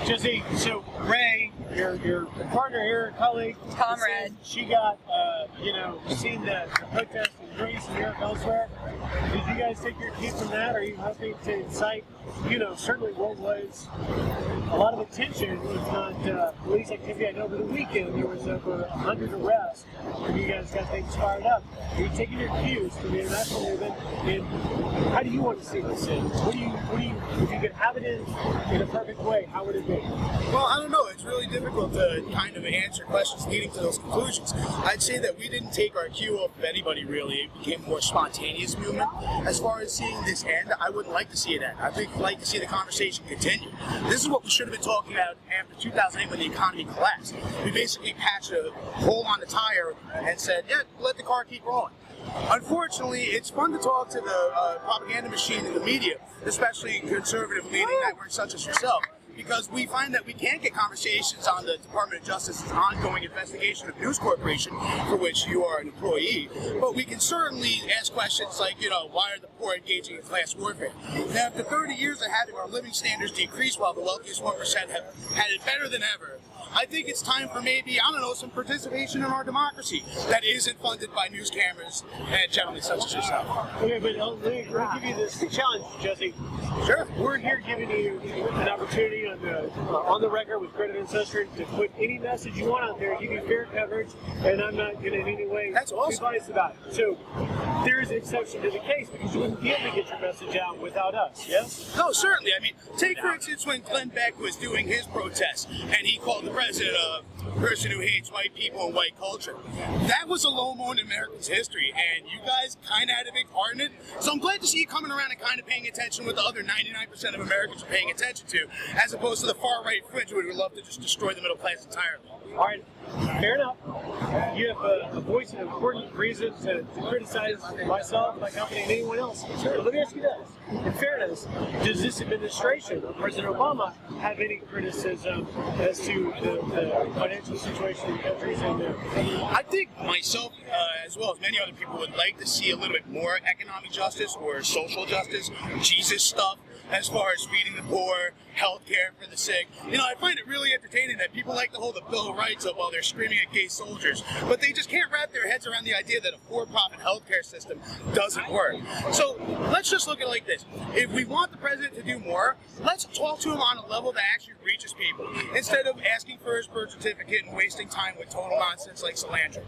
Jesse, so Ray, your partner here, colleague, comrade, she got, seen the protest in Greece and Europe elsewhere. Did you guys take your cue from that? Are you hoping to incite, certainly what was a lot of attention, if not police activity? I know over the weekend there was over 100 arrests, and you guys got things fired up. Are you taking your cues from the international movement? And how do you want to see this in? What do you, if you could have it in a perfect way, how would it be? Well, I don't know. It's really difficult to kind of answer questions leading to those conclusions. I'd say that we didn't take our cue off of anybody, really. It became a more spontaneous movement. As far as seeing this end, I wouldn't like to see it end. I'd like to see the conversation continue. This is what we should have been talking about after 2008 when the economy collapsed. We basically patched a hole on the tire and said, yeah, let the car keep rolling. Unfortunately, it's fun to talk to the propaganda machine in the media, especially conservative leading networks such as yourself, because we find that we can't get conversations on the Department of Justice's ongoing investigation of News Corporation, for which you are an employee, but we can certainly ask questions like, why are the poor engaging in class warfare? Now, after 30 years of having our living standards decrease while the wealthiest 1% have had it better than ever, I think it's time for maybe, some participation in our democracy that isn't funded by news cameras and gentlemen such as yourself. Okay, but let me give you this challenge, Jesse. Sure. We're here giving you an opportunity on the record with Credit Ancestry to put any message you want out there, give you fair coverage, and I'm not going to in any way be biased about it. So there is an exception to the case because you wouldn't be able to get your message out without us, yes? No, certainly. I mean, take for instance when Glenn Beck was doing his protest and he called the president a person who hates white people and white culture. That was a low moment in America's history, and you guys kind of had a big part in it. So I'm glad to see you coming around and kind of paying attention what the other 99% of Americans are paying attention to, as opposed to the far-right fringe who would love to just destroy the middle class entirely. All right, fair enough. You have a voice and an important reason to criticize myself, my company, and anyone else. But let me ask you this. In fairness, does this administration, or President Obama, have any criticism as to the financial situation in the countries in there? I think myself, as well as many other people, would like to see a little bit more economic justice or social justice, Jesus stuff, as far as feeding the poor, health care for the sick. I find it really entertaining that people like to hold the Bill of Rights up while they're screaming at gay soldiers, but they just can't wrap their heads around the idea that a for-profit health care system doesn't work. So let's just look at it like this. If we want the president to do more, let's talk to him on a level that actually reaches people, instead of asking for his birth certificate and wasting time with total nonsense like cilantro.